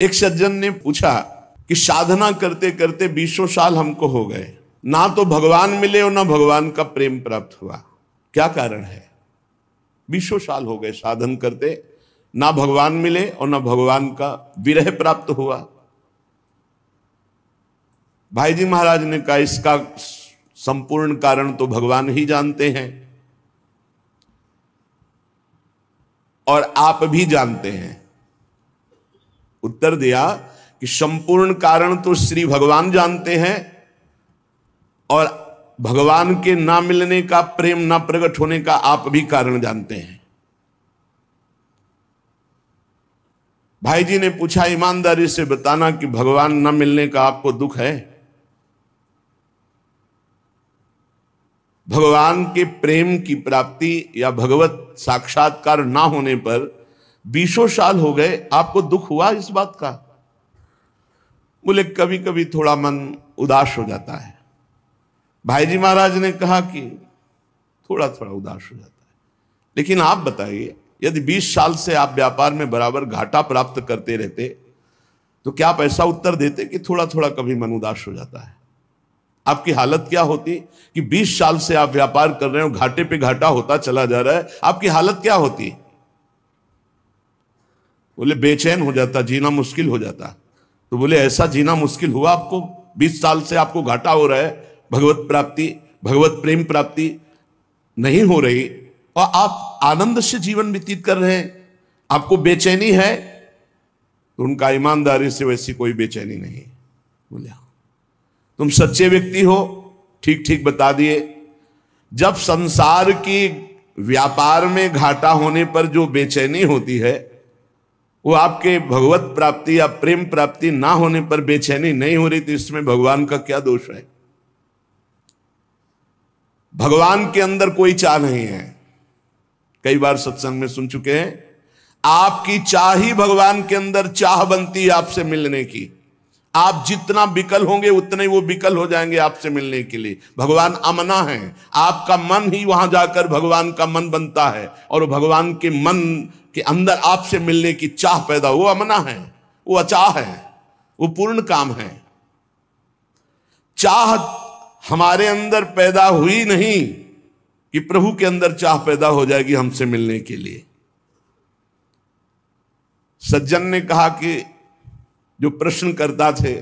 एक सज्जन ने पूछा कि साधना करते करते 20 साल हमको हो गए, ना तो भगवान मिले और ना भगवान का प्रेम प्राप्त हुआ, क्या कारण है? 20 साल हो गए साधन करते, ना भगवान मिले और ना भगवान का विरह प्राप्त हुआ। भाई जी महाराज ने कहा इसका संपूर्ण कारण तो भगवान ही जानते हैं और आप भी जानते हैं। उत्तर दिया कि संपूर्ण कारण तो श्री भगवान जानते हैं और भगवान के ना मिलने का, प्रेम ना प्रकट होने का आप भी कारण जानते हैं। भाई जी ने पूछा ईमानदारी से बताना कि भगवान ना मिलने का आपको दुख है? भगवान के प्रेम की प्राप्ति या भगवत साक्षात्कार ना होने पर 20 साल हो गए, आपको दुख हुआ इस बात का? बोले कभी कभी थोड़ा मन उदास हो जाता है। भाई जी महाराज ने कहा कि थोड़ा थोड़ा उदास हो जाता है, लेकिन आप बताइए यदि 20 साल से आप व्यापार में बराबर घाटा प्राप्त करते रहते तो क्या आप ऐसा उत्तर देते कि थोड़ा थोड़ा कभी मन उदास हो जाता है? आपकी हालत क्या होती कि 20 साल से आप व्यापार कर रहे हो, घाटे पे घाटा होता चला जा रहा है, आपकी हालत क्या होती? बोले बेचैन हो जाता, जीना मुश्किल हो जाता। तो बोले ऐसा जीना मुश्किल हुआ आपको? 20 साल से आपको घाटा हो रहा है, भगवत प्राप्ति, भगवत प्रेम प्राप्ति नहीं हो रही और आप आनंद से जीवन व्यतीत कर रहे हैं, आपको बेचैनी है? तो उनका ईमानदारी से वैसी कोई बेचैनी नहीं। बोले तुम सच्चे व्यक्ति हो, ठीक ठीक बता दिए। जब संसार की व्यापार में घाटा होने पर जो बेचैनी होती है वो आपके भगवत प्राप्ति या प्रेम प्राप्ति ना होने पर बेचैनी नहीं हो रही, तो इसमें भगवान का क्या दोष है? भगवान के अंदर कोई चाह नहीं है। कई बार सत्संग में सुन चुके हैं, आपकी चाह ही भगवान के अंदर चाह बनती है आपसे मिलने की। आप जितना विकल होंगे उतने वो विकल हो जाएंगे आपसे मिलने के लिए। भगवान अमना है, आपका मन ही वहां जाकर भगवान का मन बनता है और भगवान के मन के अंदर आपसे मिलने की चाह पैदा, वो अमना है, वो अचाह है, वो पूर्ण काम है। चाह हमारे अंदर पैदा हुई नहीं कि प्रभु के अंदर चाह पैदा हो जाएगी हमसे मिलने के लिए। सज्जन ने कहा कि जो प्रश्न करता थे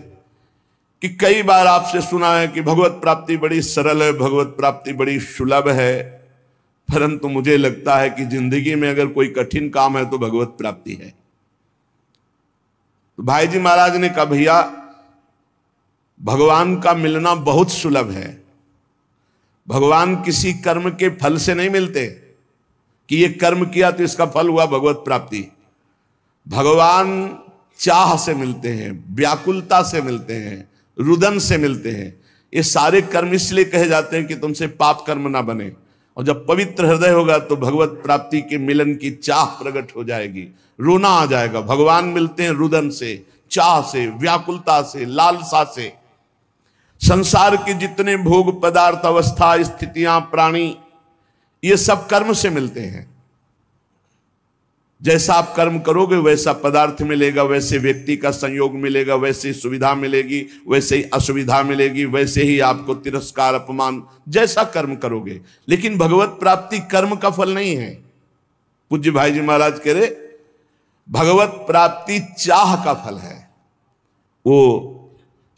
कि कई बार आपसे सुना है कि भगवत प्राप्ति बड़ी सरल है, भगवत प्राप्ति बड़ी सुलभ है, परंतु मुझे लगता है कि जिंदगी में अगर कोई कठिन काम है तो भगवत प्राप्ति है। तो भाई जी महाराज ने कहा भैया भगवान का मिलना बहुत सुलभ है। भगवान किसी कर्म के फल से नहीं मिलते कि ये कर्म किया तो इसका फल हुआ भगवत प्राप्ति। भगवान चाह से मिलते हैं, व्याकुलता से मिलते हैं, रुदन से मिलते हैं। ये सारे कर्म इसलिए कहे जाते हैं कि तुमसे पाप कर्म ना बने, और जब पवित्र हृदय होगा तो भगवत प्राप्ति के मिलन की चाह प्रकट हो जाएगी, रोना आ जाएगा। भगवान मिलते हैं रुदन से, चाह से, व्याकुलता से, लालसा से। संसार के जितने भोग पदार्थ, अवस्था, स्थितियां, प्राणी, ये सब कर्म से मिलते हैं। जैसा आप कर्म करोगे वैसा पदार्थ मिलेगा, वैसे व्यक्ति का संयोग मिलेगा, वैसे सुविधा मिलेगी, वैसे ही असुविधा मिलेगी, वैसे ही आपको तिरस्कार, अपमान, जैसा कर्म करोगे। लेकिन भगवत प्राप्ति कर्म का फल नहीं है। पूज्य भाई जी महाराज कह रहे भगवत प्राप्ति चाह का फल है। वो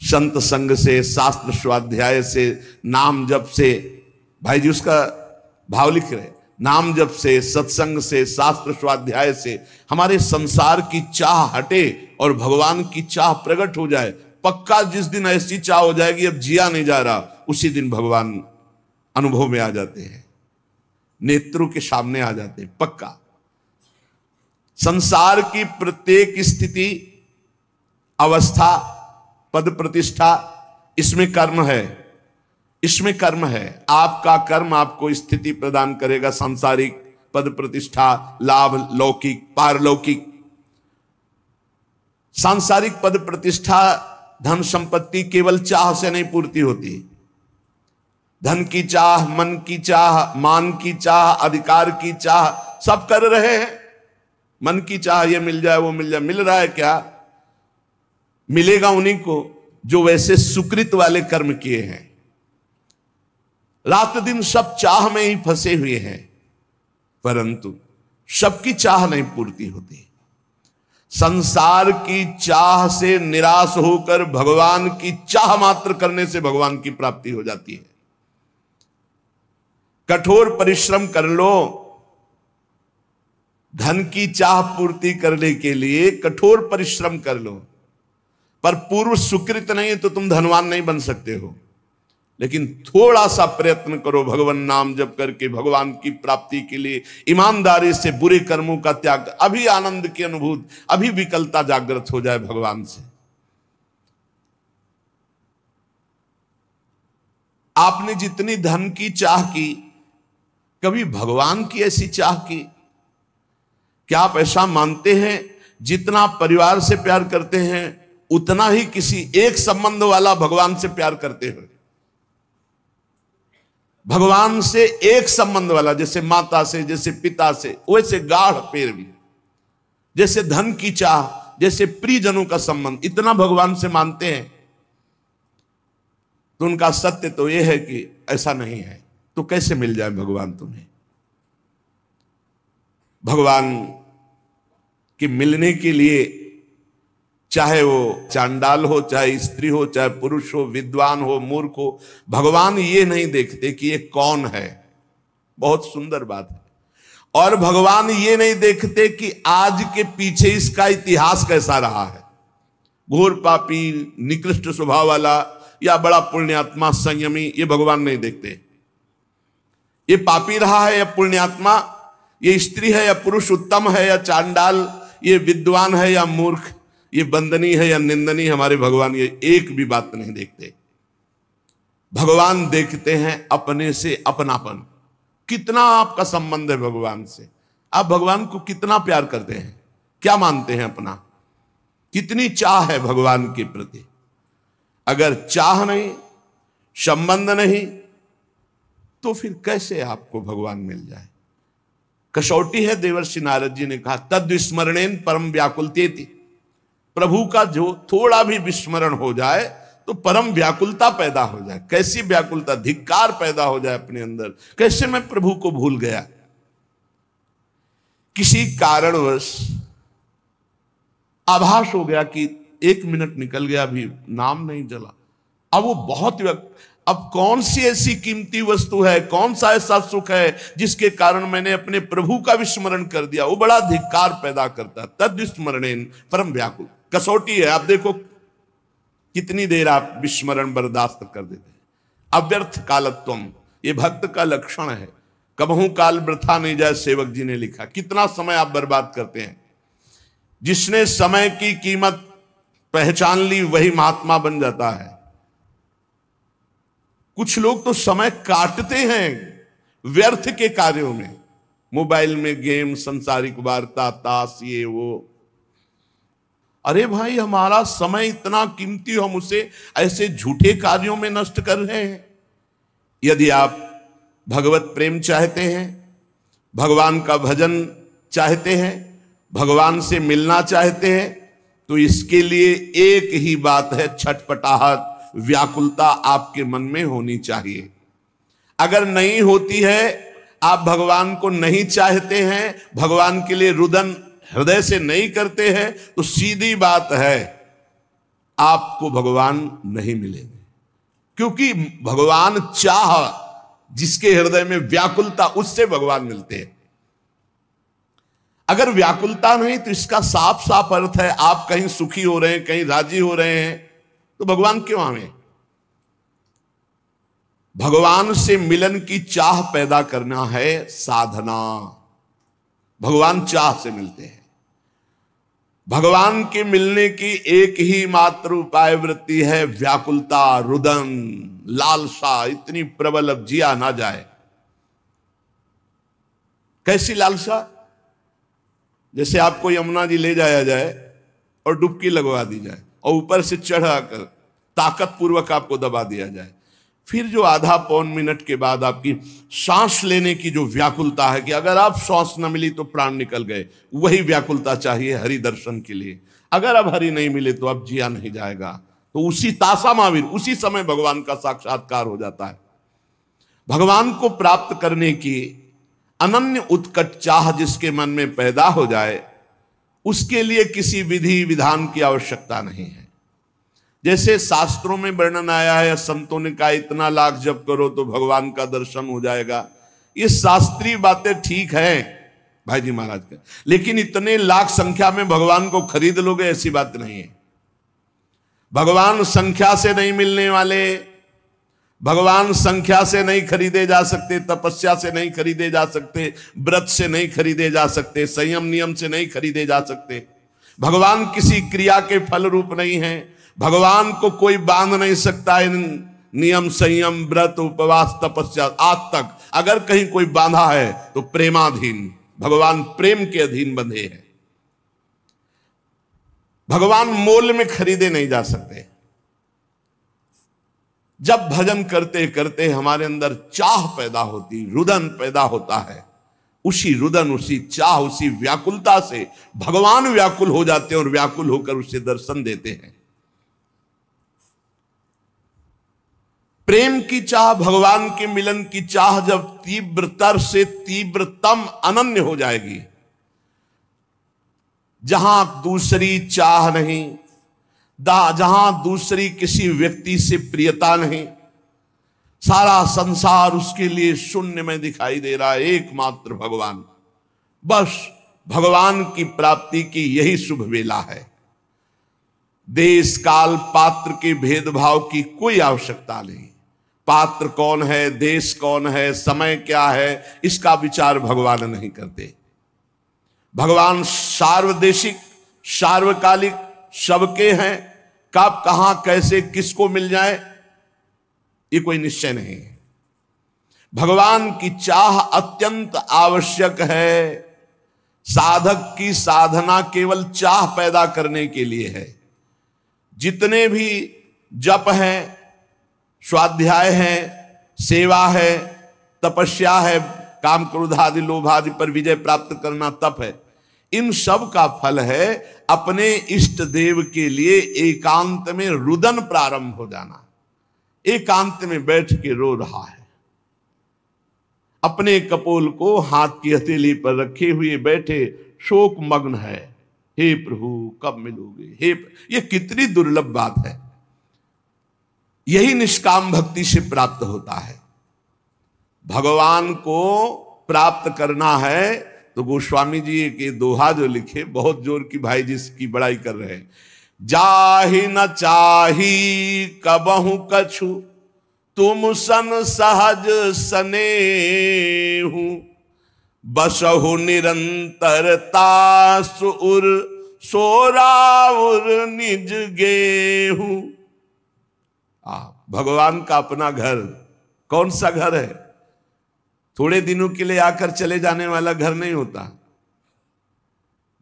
संत संग से, शास्त्र स्वाध्याय से, नाम जप से, भाई जी उसका भाव लिख रहे, नाम जप से, सत्संग से, शास्त्र स्वाध्याय से हमारे संसार की चाह हटे और भगवान की चाह प्रकट हो जाए। पक्का जिस दिन ऐसी चाह हो जाएगी अब जिया नहीं जा रहा, उसी दिन भगवान अनुभव में आ जाते हैं, नेत्रों के सामने आ जाते हैं। पक्का संसार की प्रत्येक स्थिति, अवस्था, पद प्रतिष्ठा, इसमें कर्म है, इसमें कर्म है। आपका कर्म आपको स्थिति प्रदान करेगा, सांसारिक पद प्रतिष्ठा, लाभ, लौकिक, पारलौकिक। सांसारिक पद प्रतिष्ठा, धन संपत्ति केवल चाह से नहीं पूर्ति होती। धन की चाह, मन की चाह, मान की चाह, अधिकार की चाह सब कर रहे हैं। मन की चाह ये मिल जाए वो मिल जाए, मिल रहा है क्या? मिलेगा उन्हीं को जो वैसे सुकृत वाले कर्म किए हैं। रात दिन सब चाह में ही फंसे हुए हैं, परंतु सबकी चाह नहीं पूर्ति होती। संसार की चाह से निराश होकर भगवान की चाह मात्र करने से भगवान की प्राप्ति हो जाती है। कठोर परिश्रम कर लो, धन की चाह पूर्ति करने के लिए कठोर परिश्रम कर लो, पर पूर्व सुकृत नहीं है तो तुम धनवान नहीं बन सकते हो। लेकिन थोड़ा सा प्रयत्न करो भगवान नाम जप करके भगवान की प्राप्ति के लिए, ईमानदारी से बुरे कर्मों का त्याग, अभी आनंद की अनुभूति, अभी विकलता जागृत हो जाए भगवान से। आपने जितनी धन की चाह की, कभी भगवान की ऐसी चाह की? क्या आप ऐसा मानते हैं जितना परिवार से प्यार करते हैं उतना ही किसी एक संबंध वाला भगवान से प्यार करते हो? भगवान से एक संबंध वाला, जैसे माता से, जैसे पिता से, वैसे गाढ़ प्रेम, जैसे धन की चाह, जैसे प्रियजनों का संबंध, इतना भगवान से मानते हैं। तो उनका सत्य तो यह है कि ऐसा नहीं है। तो कैसे मिल जाए भगवान तुम्हें? भगवान के मिलने के लिए, चाहे वो चांडाल हो, चाहे स्त्री हो, चाहे पुरुष हो, विद्वान हो, मूर्ख हो, भगवान ये नहीं देखते कि ये कौन है। बहुत सुंदर बात है। और भगवान ये नहीं देखते कि आज के पीछे इसका इतिहास कैसा रहा है। घोर पापी, निकृष्ट स्वभाव वाला या बड़ा पुण्यात्मा, संयमी, ये भगवान नहीं देखते। ये पापी रहा है या पुण्यात्मा, ये स्त्री है या पुरुष उत्तम है या चांडाल, ये विद्वान है या मूर्ख, ये वंदनीय है या निंदनीय, हमारे भगवान ये एक भी बात नहीं देखते। भगवान देखते हैं अपने से अपनापन। कितना आपका संबंध है भगवान से? आप भगवान को कितना प्यार करते हैं? क्या मानते हैं अपना? कितनी चाह है भगवान के प्रति? अगर चाह नहीं, संबंध नहीं, तो फिर कैसे आपको भगवान मिल जाए? कसौटी है, देवर्षि नारद जी ने कहा, तद विस्मरणेन परम व्याकुलतेति। प्रभु का जो थोड़ा भी विस्मरण हो जाए तो परम व्याकुलता पैदा हो जाए। कैसी व्याकुलता? धिक्कार पैदा हो जाए अपने अंदर। कैसे मैं प्रभु को भूल गया? किसी कारणवश आभास हो गया कि 1 मिनट निकल गया, अभी नाम नहीं जला। अब वो बहुत अब कौन सी ऐसी कीमती वस्तु है, कौन सा ऐसा सुख है जिसके कारण मैंने अपने प्रभु का विस्मरण कर दिया? वो बड़ा धिक्कार पैदा करता है। तद विस्मरणेन परम व्याकुल। कसौटी है, आप देखो कितनी देर आप विस्मरण बर्दाश्त कर देते हैं। अव्यर्थ कालत्वम, ये भक्त का लक्षण है। कबहू काल वृथा नहीं जाए, सेवक जी ने लिखा। कितना समय आप बर्बाद करते हैं। जिसने समय की कीमत पहचान ली वही महात्मा बन जाता है। कुछ लोग तो समय काटते हैं व्यर्थ के कार्यों में, मोबाइल में गेम, संसारिक वार्ता, ताश, ये वो। अरे भाई, हमारा समय इतना कीमती, हम उसे ऐसे झूठे कार्यों में नष्ट कर रहे हैं। यदि आप भगवत प्रेम चाहते हैं, भगवान का भजन चाहते हैं, भगवान से मिलना चाहते हैं, तो इसके लिए एक ही बात है, छटपटाहट, व्याकुलता आपके मन में होनी चाहिए। अगर नहीं होती है, आप भगवान को नहीं चाहते हैं, भगवान के लिए रुदन हृदय से नहीं करते हैं, तो सीधी बात है आपको भगवान नहीं मिलेंगे। क्योंकि भगवान चाह, जिसके हृदय में व्याकुलता, उससे भगवान मिलते हैं। अगर व्याकुलता नहीं तो इसका साफ साफ अर्थ है आप कहीं सुखी हो रहे हैं, कहीं राजी हो रहे हैं, तो भगवान क्यों आवे? भगवान से मिलन की चाह पैदा करना है साधना। भगवान चाह से मिलते हैं। भगवान के मिलने की एक ही मात्र उपाय वृत्ति है व्याकुलता, रुदन, लालसा इतनी प्रबल अब जिया ना जाए। कैसी लालसा? जैसे आपको यमुना जी ले जाया जाए और डुबकी लगवा दी जाए और ऊपर से चढ़ाकर ताकत पूर्वक आपको दबा दिया जाए, फिर जो आधा पौन मिनट के बाद आपकी सांस लेने की जो व्याकुलता है कि अगर आप सांस न मिली तो प्राण निकल गए, वही व्याकुलता चाहिए हरि दर्शन के लिए। अगर अब हरि नहीं मिले तो अब जिया नहीं जाएगा। तो उसी तासा महावीर, उसी समय भगवान का साक्षात्कार हो जाता है। भगवान को प्राप्त करने की अनन्य उत्कट चाह जिसके मन में पैदा हो जाए, उसके लिए किसी विधि विधान की आवश्यकता नहीं है। जैसे शास्त्रों में वर्णन आया है, संतों ने कहा इतना लाख जप करो तो भगवान का दर्शन हो जाएगा। ये शास्त्रीय बातें ठीक है भाई जी महाराज का, लेकिन इतने लाख संख्या में भगवान को खरीद लोगे, ऐसी बात नहीं है। भगवान संख्या से नहीं मिलने वाले, भगवान संख्या से नहीं खरीदे जा सकते, तपस्या से नहीं खरीदे जा सकते, व्रत से नहीं खरीदे जा सकते, संयम नियम से नहीं खरीदे जा सकते। भगवान किसी क्रिया के फल रूप नहीं है। भगवान को कोई बांध नहीं सकता इन नियम, संयम, व्रत, उपवास, तपस्या। आज तक अगर कहीं कोई बांधा है तो प्रेमाधीन, भगवान प्रेम के अधीन बंधे हैं। भगवान मोल में खरीदे नहीं जा सकते। जब भजन करते करते हमारे अंदर चाह पैदा होती, रुदन पैदा होता है, उसी रुदन, उसी चाह, उसी व्याकुलता से भगवान व्याकुल हो जाते हैं और व्याकुल होकर उसे दर्शन देते हैं। प्रेम की चाह, भगवान के मिलन की चाह जब तीव्रतर से तीव्रतम अनन्य हो जाएगी, जहां दूसरी चाह नहीं, जहां दूसरी किसी व्यक्ति से प्रियता नहीं, सारा संसार उसके लिए शून्य में दिखाई दे रहा है, एकमात्र भगवान। बस भगवान की प्राप्ति की यही शुभ वेला है। देश काल पात्र के भेदभाव की कोई आवश्यकता नहीं। पात्र कौन है, देश कौन है, समय क्या है, इसका विचार भगवान नहीं करते। भगवान सार्वदेशिक, सार्वकालिक, सबके हैं। कब, कहां, कैसे, किसको मिल जाए, ये कोई निश्चय नहीं है। भगवान की चाह अत्यंत आवश्यक है। साधक की साधना केवल चाह पैदा करने के लिए है। जितने भी जप हैं, स्वाध्याय है, सेवा है, तपस्या है, काम क्रोध आदि लोभ आदि पर विजय प्राप्त करना तप है, इन सब का फल है अपने इष्ट देव के लिए एकांत में रुदन प्रारंभ हो जाना। एकांत में बैठ के रो रहा है, अपने कपोल को हाथ की हथेली पर रखे हुए बैठे शोक मग्न है। हे प्रभु कब मिलोगे, हे। ये कितनी दुर्लभ बात है। यही निष्काम भक्ति से प्राप्त होता है। भगवान को प्राप्त करना है तो गोस्वामी जी के दोहा जो लिखे, बहुत जोर की भाई जिसकी बड़ाई कर रहे हैं। जाहि न चाही कबहु कछु, तुम सन सहज सनेहु, बसहु निरंतरता सुर सोराउर निज गेहूं। भगवान का अपना घर कौन सा घर है? थोड़े दिनों के लिए आकर चले जाने वाला घर नहीं होता।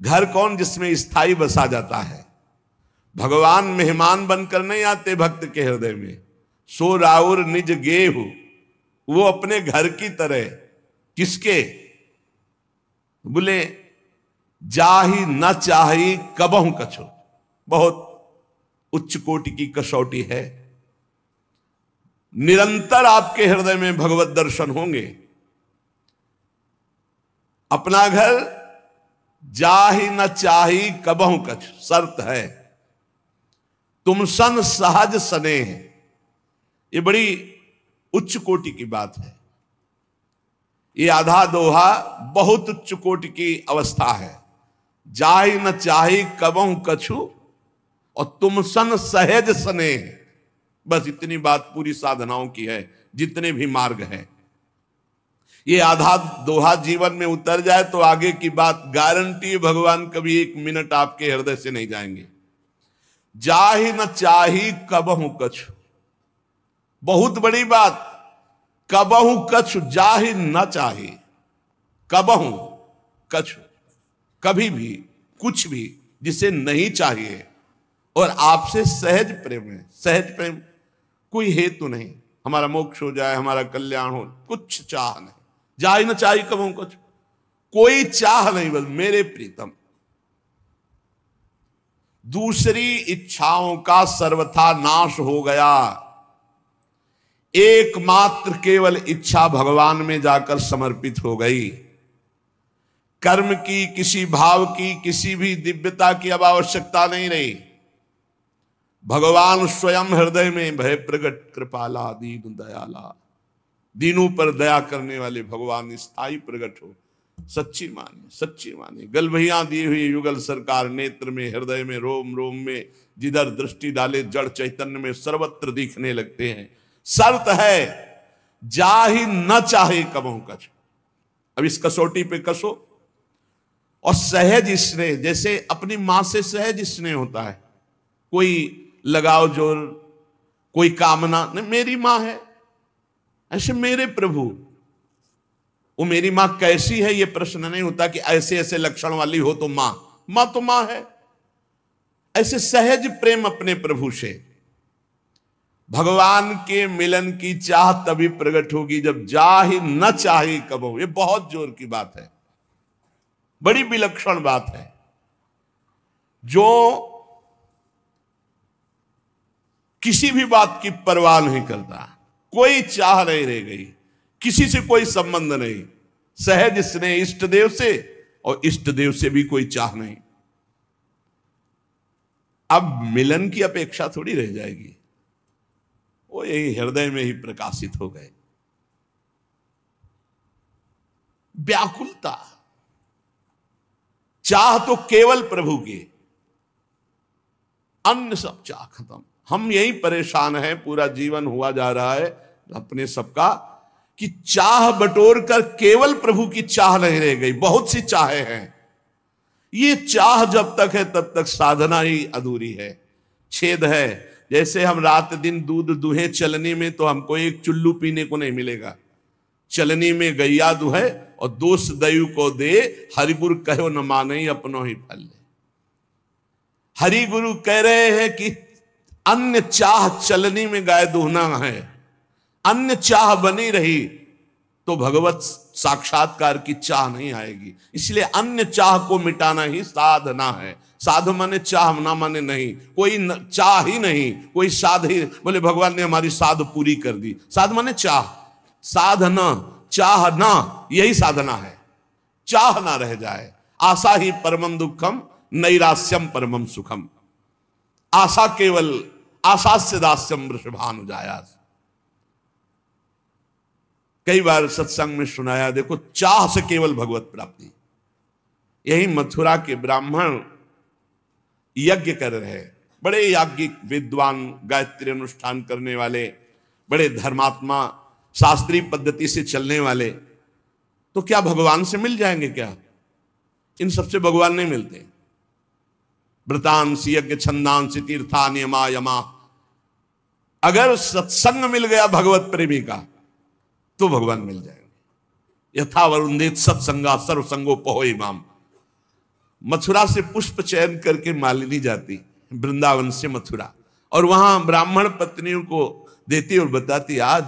घर कौन? जिसमें स्थायी बसा जाता है। भगवान मेहमान बनकर नहीं आते भक्त के हृदय में। सो राउर निज गेहू, वो अपने घर की तरह। किसके? बोले जाही न चाही कबहु कछु। बहुत उच्च कोटि की कसौटी है। निरंतर आपके हृदय में भगवत दर्शन होंगे। अपना घर जाही न चाही कबहु कछु, शर्त है। तुम सन सहज स्नेह, ये बड़ी उच्च कोटि की बात है। ये आधा दोहा बहुत उच्च कोटि की अवस्था है। जाही न चाही कबहु कछु और तुम सन सहज स्नेह। बस इतनी बात पूरी साधनाओं की है, जितने भी मार्ग हैं। ये आधा दोहा जीवन में उतर जाए तो आगे की बात गारंटी है, भगवान कभी एक मिनट आपके हृदय से नहीं जाएंगे। जाहि न चाही कबहु कछु, बहुत बड़ी बात। कबहु कछु जाहि न चाही, कबहु कछु, कभी भी कुछ भी जिसे नहीं चाहिए और आपसे सहज प्रेम है। सहज प्रेम, कोई हेतु नहीं, हमारा मोक्ष हो जाए, हमारा कल्याण हो, कुछ चाह नहीं। जाहि न चाही कबहु कछु, कोई चाह नहीं, बस मेरे प्रीतम। दूसरी इच्छाओं का सर्वथा नाश हो गया। एकमात्र केवल इच्छा भगवान में जाकर समर्पित हो गई। कर्म की, किसी भाव की, किसी भी दिव्यता की अब आवश्यकता नहीं रही। भगवान स्वयं हृदय में भय प्रगट कृपाला दीन दयाला, दीनों पर दया करने वाले भगवान स्थायी प्रगट हो। सच्ची माने, सच्ची माने। गलभैया दी हुई युगल सरकार नेत्र में, हृदय में, रोम रोम में, जिधर दृष्टि डाले जड़ चैतन्य में सर्वत्र दिखने लगते हैं। शर्त है जाहि न चाहे कबहु कछ। अब इस कसौटी पे कसो और सहज स्नेह, जैसे अपनी मां से सहज स्नेह होता है, कोई लगाव जोर, कोई कामना नहीं, मेरी मां है, ऐसे मेरे प्रभु। वो मेरी मां कैसी है ये प्रश्न नहीं होता कि ऐसे ऐसे लक्षण वाली हो तो मां, मां तो मां है। ऐसे सहज प्रेम अपने प्रभु से। भगवान के मिलन की चाह तभी प्रकट होगी जब जाहि न चाहे कबहु। ये बहुत जोर की बात है, बड़ी विलक्षण बात है। जो किसी भी बात की परवाह नहीं करता, कोई चाह नहीं रह गई, किसी से कोई संबंध नहीं, सहज स्नेह इष्ट देव से, और इष्ट देव से भी कोई चाह नहीं। अब मिलन की अपेक्षा थोड़ी रह जाएगी, वो यही हृदय में ही प्रकाशित हो गए। व्याकुलता, चाह तो केवल प्रभु की, अन्य सब चाह खत्म। हम यही परेशान हैं, पूरा जीवन हुआ जा रहा है अपने सबका कि चाह बटोर कर केवल प्रभु की चाह नहीं रह गई, बहुत सी चाहें हैं। ये चाह जब तक है तब तक साधना ही अधूरी है, छेद है। जैसे हम रात दिन दूध दुहे चलनी में, तो हमको एक चुल्लू पीने को नहीं मिलेगा। चलनी में गैया दुहे और दोष दयु को दे, हरिगुरु कहो न माने अपनो ही फल ले। हरि गुरु कह रहे हैं कि अन्य चाह चलनी में गाय दुहना है, अन्य चाह बनी रही तो भगवत साक्षात्कार की चाह नहीं आएगी। इसलिए अन्य चाह को मिटाना ही साधना है। साध माने चाह, ना माने नहीं, कोई चाह ही नहीं, कोई साध ही। बोले भगवान ने हमारी साध पूरी कर दी। साध माने चाह, साधना, चाह ना, यही साधना है। चाह ना रह जाए। आशा ही परमम दुखम नैरास्यम परमम सुखम। आशा केवल आशास्य दास्यम वृषभानुजायास। कई बार सत्संग में सुनाया, देखो चाह से केवल भगवत प्राप्ति। यही मथुरा के ब्राह्मण यज्ञ कर रहे हैं, बड़े याज्ञिक विद्वान, गायत्री अनुष्ठान करने वाले, बड़े धर्मात्मा, शास्त्रीय पद्धति से चलने वाले, तो क्या भगवान से मिल जाएंगे क्या? इन सबसे भगवान नहीं मिलते। व्रतांसी यज्ञ छंदांसी तीर्था नियमा यमा। अगर सत्संग मिल गया भगवत प्रेमी का तो भगवान मिल जाएंगे। यथा वरुंदित सत्संगा सर्वसंगो पहोई माम। मथुरा से पुष्प चयन करके मालिनी जाती वृंदावन से मथुरा, और वहां ब्राह्मण पत्नियों को देती और बताती, आज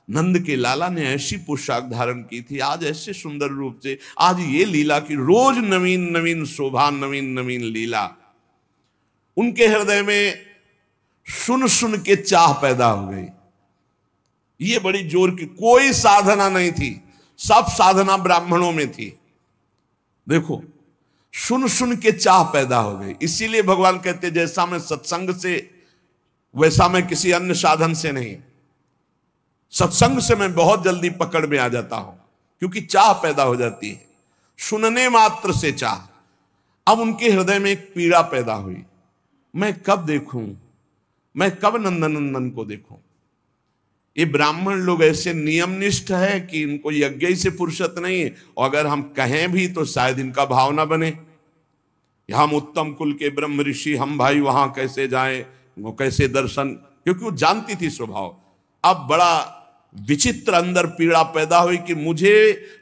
नंद के लाला ने ऐसी पोशाक धारण की थी, आज ऐसे सुंदर रूप से, आज ये लीला की, रोज नवीन नवीन शोभा, नवीन नवीन लीला। उनके हृदय में सुन सुन के चाह पैदा हो गई। ये बड़ी जोर की, कोई साधना नहीं थी, सब साधना ब्राह्मणों में थी। देखो, सुन सुन के चाह पैदा हो गई। इसीलिए भगवान कहते, जैसा मैं सत्संग से, वैसा मैं किसी अन्य साधन से नहीं। सत्संग से मैं बहुत जल्दी पकड़ में आ जाता हूं, क्योंकि चाह पैदा हो जाती है, सुनने मात्र से चाह। अब उनके हृदय में एक पीड़ा पैदा हुई, मैं कब देखूं, मैं कब नंदनंदन को देखूं। ये ब्राह्मण लोग ऐसे नियमनिष्ठ है कि इनको यज्ञ से फुर्सत नहीं है, और अगर हम कहें भी तो शायद इनका भाव ना बने। हम उत्तम कुल के ब्रह्म ऋषि, हम भाई वहां कैसे जाएं, वो कैसे दर्शन, क्योंकि वो जानती थी स्वभाव। अब बड़ा विचित्र अंदर पीड़ा पैदा हुई कि मुझे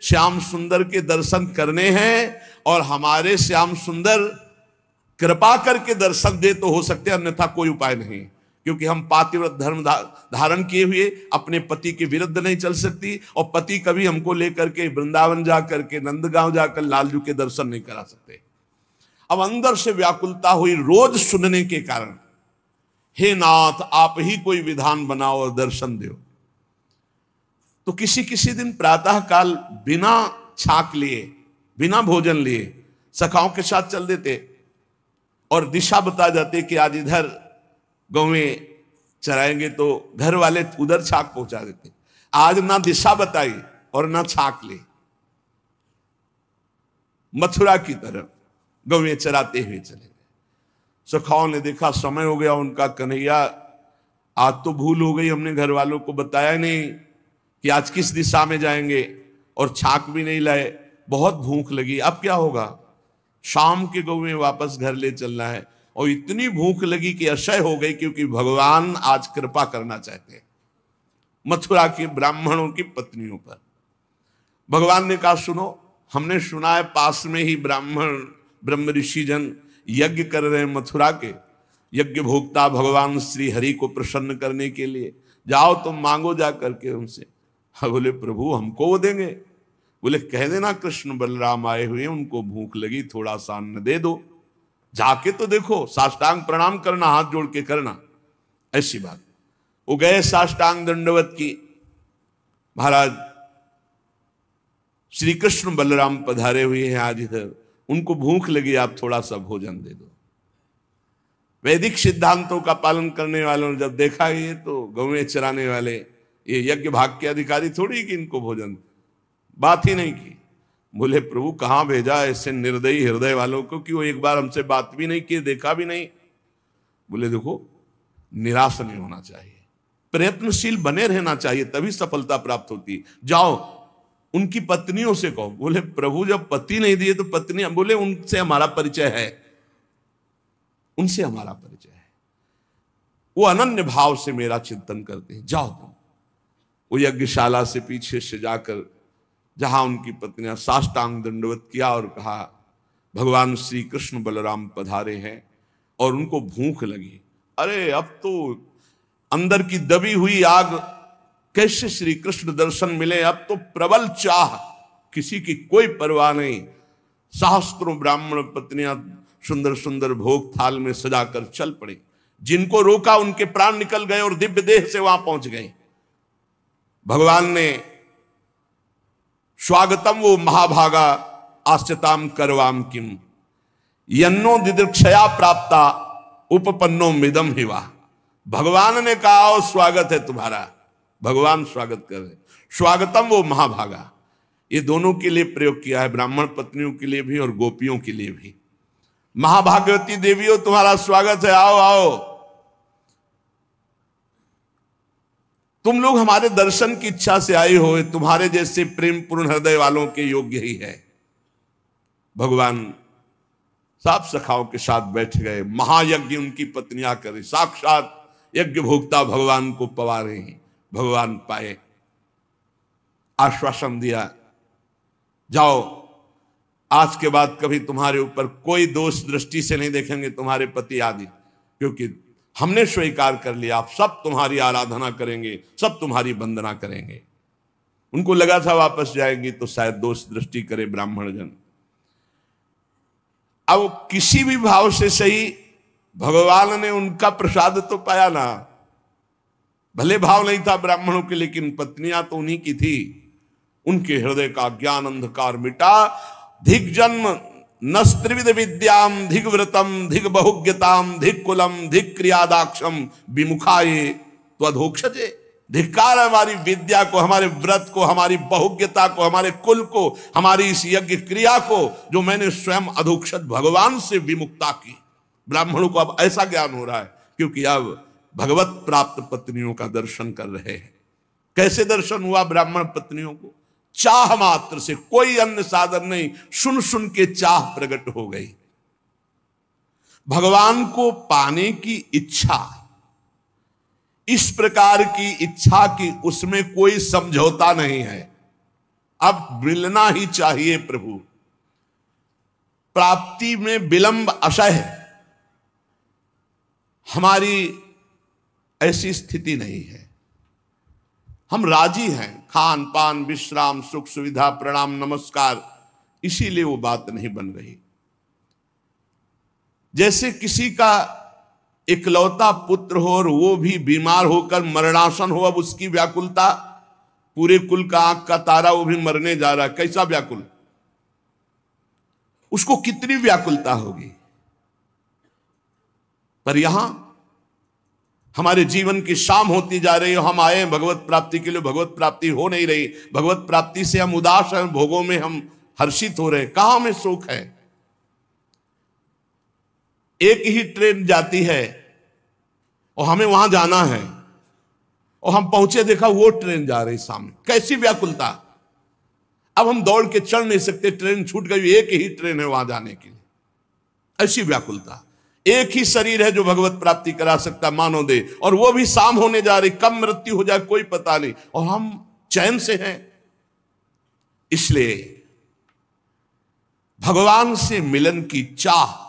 श्याम सुंदर के दर्शन करने हैं, और हमारे श्याम सुंदर कृपा करके दर्शन दे तो हो सकते, अन्यथा कोई उपाय नहीं, क्योंकि हम पातिव्रत धर्म धारण किए हुए अपने पति के विरुद्ध नहीं चल सकती, और पति कभी हमको लेकर के वृंदावन जाकर के, नंदगांव जाकर लालजू के दर्शन नहीं करा सकते। अब अंदर से व्याकुलता हुई रोज सुनने के कारण, हे नाथ आप ही कोई विधान बनाओ और दर्शन दो। तो किसी किसी दिन प्रातः काल बिना छाक लिए, बिना भोजन लिए सखाओं के साथ चल देते और दिशा बता जाते कि आज इधर गौवें चराएंगे, तो घर वाले उधर छाक पहुंचा देते। आज ना दिशा बताई और ना छाक ली, मथुरा की तरफ गौवें चराते हुए चले गए। सखाओं ने देखा समय हो गया उनका, कन्हैया आज तो भूल हो गई, हमने घर वालों को बताया नहीं कि आज किस दिशा में जाएंगे और छाक भी नहीं लाए, बहुत भूख लगी, अब क्या होगा? शाम के गौवें वापस घर ले चलना है। और इतनी भूख लगी कि अशय हो गई, क्योंकि भगवान आज कृपा करना चाहते हैं मथुरा के ब्राह्मणों की पत्नियों पर। भगवान ने कहा सुनो, हमने सुना है पास में ही ब्राह्मण ब्रह्म ऋषि जन यज्ञ कर रहे हैं मथुरा के, यज्ञ भोक्ता भगवान श्री हरि को प्रसन्न करने के लिए, जाओ तुम मांगो जा करके उनसे। बोले प्रभु हमको वो देंगे? बोले कह देना कृष्ण बलराम आए हुए, उनको भूख लगी, थोड़ा सा अन्न दे दो, जाके तो देखो, साष्टांग प्रणाम करना, हाथ जोड़ के करना। ऐसी बात वो गए, साष्टांग दंडवत की, महाराज श्री कृष्ण बलराम पधारे हुए हैं आज इधर, उनको भूख लगी, आप थोड़ा सा भोजन दे दो। वैदिक सिद्धांतों का पालन करने वालों ने जब देखा ये तो गौवें चराने वाले ये यज्ञ भाग के अधिकारी थोड़ी कि इनको भोजन, बात ही नहीं की। बोले प्रभु कहां भेजा ऐसे निर्दयी हृदय वालों को कि वो एक बार हमसे बात भी नहीं की, देखा भी नहीं। बोले देखो निराश नहीं होना चाहिए, प्रयत्नशील बने रहना चाहिए, तभी सफलता प्राप्त होती। जाओ उनकी पत्नियों से कहो। बोले प्रभु जब पति नहीं दिए तो पत्नी, बोले उनसे हमारा परिचय है, उनसे हमारा परिचय है, वो अनन्य भाव से मेरा चिंतन करते हैं, जाओ तुम। वो यज्ञशाला से पीछे से जाकर जहां उनकी पत्नियां साष्टांग दंडवत किया और कहा भगवान श्री कृष्ण बलराम पधारे हैं और उनको भूख लगी। अरे अब तो अंदर की दबी हुई आग, कैसे श्री कृष्ण दर्शन मिले, अब तो प्रबल चाह, किसी की कोई परवाह नहीं। सहस्त्रों ब्राह्मण पत्नियां सुंदर सुंदर भोग थाल में सजाकर चल पड़ी, जिनको रोका उनके प्राण निकल गए और दिव्य देह से वहां पहुंच गए। भगवान ने स्वागतम वो महाभागा आस्यताम करवाम किम यन्नो दिदृक्षया प्राप्ता उपपन्नो मिदम हिवा। भगवान ने कहा ओ स्वागत है तुम्हारा, भगवान स्वागत कर रहे। स्वागतम वो महाभागा, ये दोनों के लिए प्रयोग किया है, ब्राह्मण पत्नियों के लिए भी और गोपियों के लिए भी। महाभागवती देवियों तुम्हारा स्वागत है, आओ आओ, तुम लोग हमारे दर्शन की इच्छा से आए हो, तुम्हारे जैसे प्रेम पूर्ण हृदय वालों के योग्य ही है। भगवान साफ सखाओं के साथ बैठ गए, महायज्ञ उनकी पत्नियां करे, साक्षात यज्ञ भोक्ता भगवान को पवा रहे हैं। भगवान पाए, आश्वासन दिया, जाओ आज के बाद कभी तुम्हारे ऊपर कोई दोष दृष्टि से नहीं देखेंगे तुम्हारे पति आदि, क्योंकि हमने स्वीकार कर लिया, आप सब तुम्हारी आराधना करेंगे, सब तुम्हारी वंदना करेंगे। उनको लगा था वापस जाएंगी तो शायद दोष दृष्टि करे ब्राह्मण जन। अब किसी भी भाव से सही भगवान ने उनका प्रसाद तो पाया ना, भले भाव नहीं था ब्राह्मणों के, लेकिन पत्नियां तो उन्हीं की थी। उनके हृदय का ज्ञान अंधकार मिटा। धिक जन्म नस्त्रिविध विद्याम धिक व्रतम धिक बहुज्ञताम धिक कुलम धिक क्रियादाक्षम विमुखाये त्वधोक्षजे। धिक्कार हमारी विद्या को, हमारे व्रत को, हमारी बहुज्ञता को, हमारे कुल को, हमारी इस यज्ञ क्रिया को जो मैंने स्वयं अधोक्षत भगवान से विमुक्ता की। ब्राह्मणों को अब ऐसा ज्ञान हो रहा है क्योंकि अब भगवत प्राप्त पत्नियों का दर्शन कर रहे हैं। कैसे दर्शन हुआ ब्राह्मण पत्नियों को? चाह मात्र से, कोई अन्य साधन नहीं, सुन सुन के चाह प्रकट हो गई। भगवान को पाने की इच्छा, इस प्रकार की इच्छा की उसमें कोई समझौता नहीं है, अब मिलना ही चाहिए प्रभु। प्राप्ति में विलंब असह्य, हमारी ऐसी स्थिति नहीं है, हम राजी हैं। खान पान विश्राम सुख सुविधा प्रणाम नमस्कार, इसीलिए वो बात नहीं बन रही। जैसे किसी का इकलौता पुत्र हो और वो भी बीमार होकर मरणासन हो, अब उसकी व्याकुलता, पूरे कुल का आंख का तारा वो भी मरने जा रहा है, कैसा व्याकुल, उसको कितनी व्याकुलता होगी। पर यहां हमारे जीवन की शाम होती जा रही है, हम आए हैं भगवत प्राप्ति के लिए, भगवत प्राप्ति हो नहीं रही, भगवत प्राप्ति से हम उदास हैं, भोगों में हम हर्षित हो रहे, कहां में सुख है। एक ही ट्रेन जाती है और हमें वहां जाना है, और हम पहुंचे देखा वो ट्रेन जा रही सामने, कैसी व्याकुलता। अब हम दौड़ के चढ़ नहीं सकते, ट्रेन छूट गई, एक ही ट्रेन है वहां जाने के लिए, ऐसी व्याकुलता। एक ही शरीर है जो भगवत प्राप्ति करा सकता मानव दे, और वो भी शाम होने जा रही, कब मृत्यु हो जाए कोई पता नहीं, और हम चैन से हैं। इसलिए भगवान से मिलन की चाह,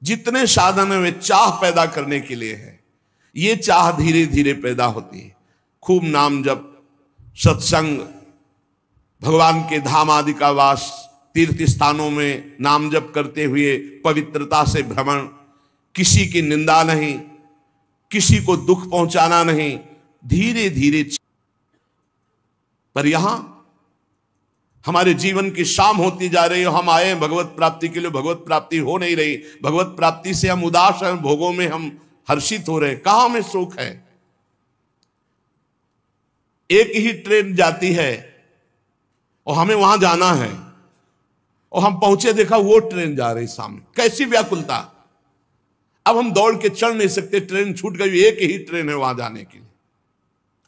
जितने साधन है वे चाह पैदा करने के लिए है। ये चाह धीरे धीरे पैदा होती है। खूब नाम जप, सत्संग, भगवान के धाम आदि का वास, तीर्थ स्थानों में नाम जप करते हुए पवित्रता से भ्रमण, किसी की निंदा नहीं, किसी को दुख पहुंचाना नहीं, धीरे धीरे। पर यहां हमारे जीवन की शाम होती जा रही है, हम आए हैं भगवत प्राप्ति के लिए, भगवत प्राप्ति हो नहीं रही, भगवत प्राप्ति से हम उदास हैं, भोगों में हम हर्षित हो रहे, कहां में सुख है। एक ही ट्रेन जाती है और हमें वहां जाना है, और हम पहुंचे देखा वो ट्रेन जा रही सामने, कैसी व्याकुलता। अब हम दौड़ के चढ़ नहीं सकते, ट्रेन छूट गई, एक ही ट्रेन है वहां जाने के लिए,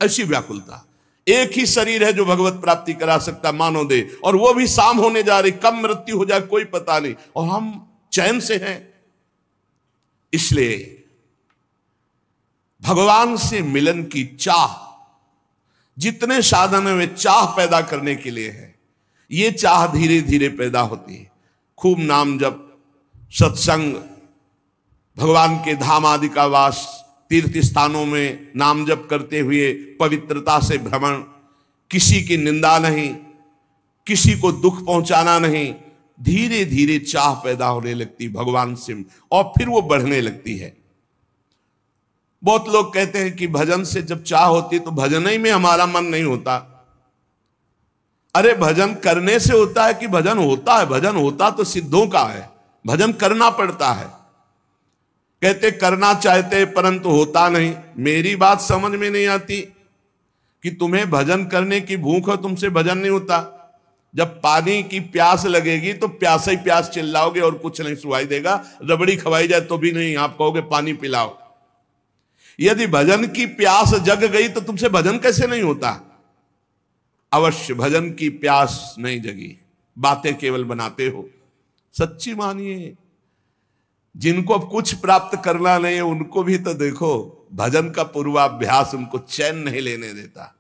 ऐसी व्याकुलता। एक ही शरीर है जो भगवत प्राप्ति करा सकता मानव दे, और वो भी शाम होने जा रही, कब मृत्यु हो जाए कोई पता नहीं, और हम चैन से हैं। इसलिए भगवान से मिलन की चाह, जितने साधन है वे चाह पैदा करने के लिए है। ये चाह धीरे धीरे पैदा होती है। खूब नाम जप, सत्संग, भगवान के धाम आदि का वास, तीर्थ स्थानों में नाम जप करते हुए पवित्रता से भ्रमण, किसी की निंदा नहीं, किसी को दुख पहुंचाना नहीं, धीरे धीरे चाह पैदा होने लगती भगवान से, और फिर वो बढ़ने लगती है। बहुत लोग कहते हैं कि भजन से जब चाह होती तो भजन ही में हमारा मन नहीं होता। अरे भजन करने से होता है कि भजन होता है? भजन होता तो सिद्धों का है, भजन करना पड़ता है। कहते करना चाहते परंतु होता नहीं। मेरी बात समझ में नहीं आती कि तुम्हें भजन करने की भूख हो, तुमसे भजन नहीं होता। जब पानी की प्यास लगेगी तो प्यास ही प्यास चिल्लाओगे और कुछ नहीं सुनाई देगा। रबड़ी खवाई जाए तो भी नहीं, आप कहोगे पानी पिलाओ। यदि भजन की प्यास जग गई तो तुमसे भजन कैसे नहीं होता? अवश्य भजन की प्यास नहीं जगी, बातें केवल बनाते हो। सच्ची मानिए, जिनको अब कुछ प्राप्त करना नहीं है उनको भी तो देखो, भजन का पूर्वाभ्यास उनको चैन नहीं लेने देता।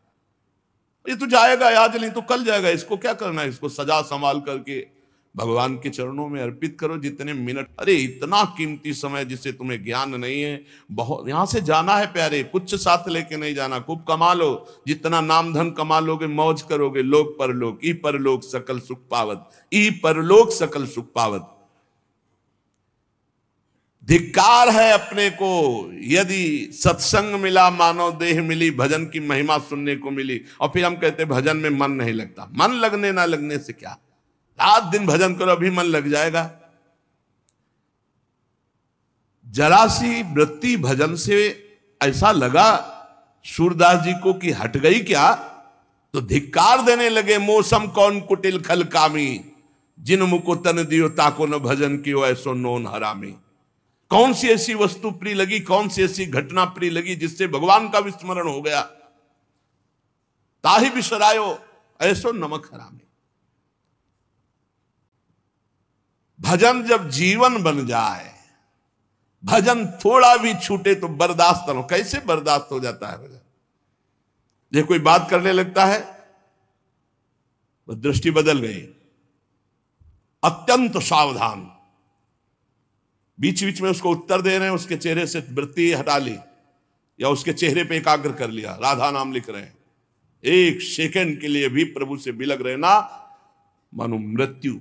ये तो जाएगा आज, नहीं तो कल जाएगा, इसको क्या करना है? इसको सजा संभाल करके भगवान के चरणों में अर्पित करो जितने मिनट। अरे इतना कीमती समय जिसे तुम्हें ज्ञान नहीं है, बहुत यहां से जाना है प्यारे, कुछ साथ लेके नहीं जाना। खूब कमा लो, जितना नाम धन कमा लोगे मौज करोगे, लोक परलोक, ई परलोक सकल सुख पावत, ई परलोक सकल सुख पावत। धिक्कार है अपने को, यदि सत्संग मिला मानव देह मिली, भजन की महिमा सुनने को मिली, और फिर हम कहते भजन में मन नहीं लगता। मन लगने ना लगने से क्या, रात दिन भजन करो अभी मन लग जाएगा। जरा सी वृत्ति भजन से ऐसा लगा सूरदास जी को कि हट गई क्या, तो धिक्कार देने लगे। मौसम कौन कुटिल खल कामी, जिन मुको तन दियो ताको न भजन कियो ऐसो नोन हरामी। कौन सी ऐसी वस्तु प्रिय लगी, कौन सी ऐसी घटना प्रिय लगी जिससे भगवान का विस्मरण हो गया? ताहि बिसरायो ऐसो नमक हरामी। भजन जब जीवन बन जाए, भजन थोड़ा भी छूटे तो बर्दाश्त न हो। कैसे बर्दाश्त हो जाता है भजन? ये कोई बात करने लगता है, दृष्टि बदल गई, अत्यंत सावधान, बीच बीच में उसको उत्तर दे रहे हैं, उसके चेहरे से वृत्ति हटा ली या उसके चेहरे पे एकाग्र कर लिया, राधा नाम लिख रहे हैं, एक सेकंड के लिए भी प्रभु से बिलग रहे ना, मानो मृत्यु,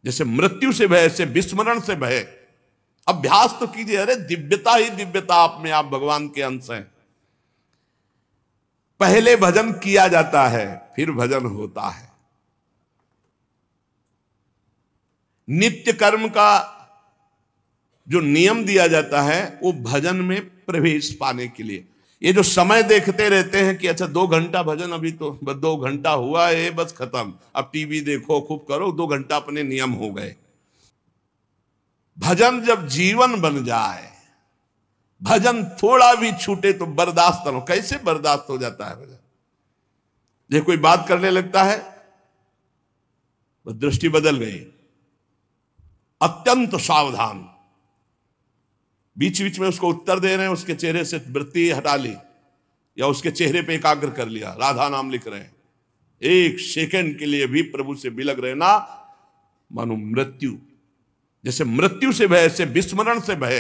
जैसे मृत्यु से भय, ऐसे विस्मरण से भय। अभ्यास तो कीजिए। अरे दिव्यता ही दिव्यता आप में, आप भगवान के अंश हैं। पहले भजन किया जाता है, फिर भजन होता है। नित्य कर्म का जो नियम दिया जाता है वो भजन में प्रवेश पाने के लिए। ये जो समय देखते रहते हैं कि अच्छा 2 घंटा भजन, अभी तो 2 घंटा हुआ है बस खत्म, अब टीवी देखो खूब करो, 2 घंटा अपने नियम हो गए। भजन जब जीवन बन जाए, भजन थोड़ा भी छूटे तो बर्दाश्त न हो। कैसे बर्दाश्त हो जाता है भजन? ये कोई बात करने लगता है, दृष्टि बदल गई, अत्यंत सावधान, बीच बीच में उसको उत्तर दे रहे हैं, उसके चेहरे से वृत्ति हटा ली या उसके चेहरे पे एकाग्र कर लिया, राधा नाम लिख रहे हैं, 1 सेकंड के लिए भी प्रभु से बिलग रहे ना, मानो मृत्यु। जैसे मृत्यु से भय, ऐसे विस्मरण से भय।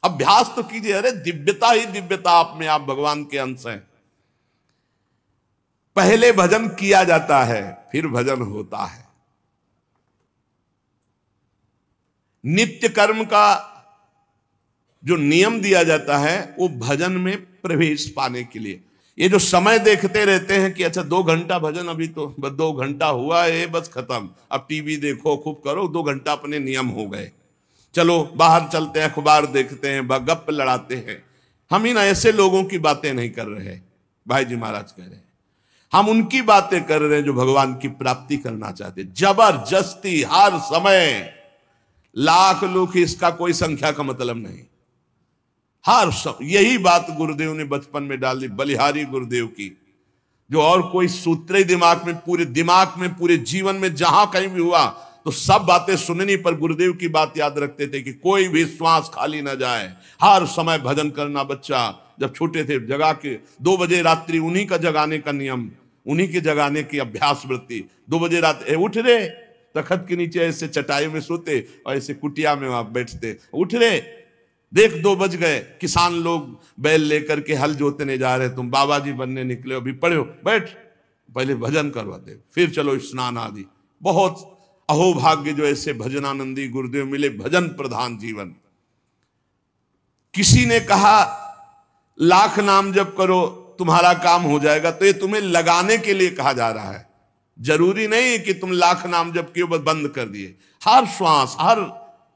अभ्यास तो कीजिए। अरे दिव्यता ही दिव्यता आप में, आप भगवान के अंश हैं। पहले भजन किया जाता है, फिर भजन होता है। नित्य कर्म का जो नियम दिया जाता है वो भजन में प्रवेश पाने के लिए। ये जो समय देखते रहते हैं कि अच्छा 2 घंटा भजन, अभी तो 2 घंटा हुआ है बस खत्म, अब टीवी देखो खूब करो, 2 घंटा अपने नियम हो गए, चलो बाहर चलते हैं, अखबार देखते हैं, गप लड़ाते हैं। हम इन ऐसे लोगों की बातें नहीं कर रहे, भाई जी महाराज कह रहे हैं, हम उनकी बातें कर रहे हैं जो भगवान की प्राप्ति करना चाहते। जबरदस्ती हर समय, लाख लोग, इसका कोई संख्या का मतलब नहीं, हर सब। यही बात गुरुदेव ने बचपन में डाल दी, बलिहारी गुरुदेव की, जो और कोई सूत्र ही दिमाग में पूरे जीवन में जहां कहीं भी हुआ तो सब बातें सुननी, पर गुरुदेव की बात याद रखते थे कि कोई भी श्वास खाली ना जाए, हर समय भजन करना। बच्चा जब छोटे थे जगा के 2 बजे रात्रि, उन्हीं का जगाने का नियम, उन्हीं के जगाने की अभ्यास वृत्ति। 2 बजे रात उठ रे, तखत के नीचे ऐसे चटाई में सोते और ऐसे कुटिया में वहां बैठते, उठ रे, देख 2 बज गए, किसान लोग बैल लेकर के हल जोतने जा रहे, तुम बाबा जी बनने निकले, अभी पढ़ो, बैठ, पहले भजन करवाते, फिर चलो स्नान आदि। बहुत अहोभाग्य जो ऐसे भजनानंदी गुरुदेव मिले, भजन प्रधान जीवन। किसी ने कहा लाख नाम जप करो तुम्हारा काम हो जाएगा, तो ये तुम्हें लगाने के लिए कहा जा रहा है। जरूरी नहीं कि तुम लाख नाम जप किए बस बंद कर दिए, हर श्वास हर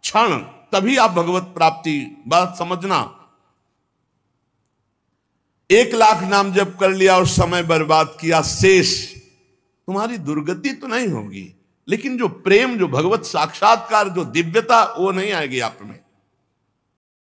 क्षण, तभी आप भगवत प्राप्ति। बात समझना, 1 लाख नाम जप कर लिया और समय बर्बाद किया, शेष तुम्हारी दुर्गति तो नहीं होगी, लेकिन जो प्रेम, जो भगवत साक्षात्कार, जो दिव्यता, वो नहीं आएगी आप में।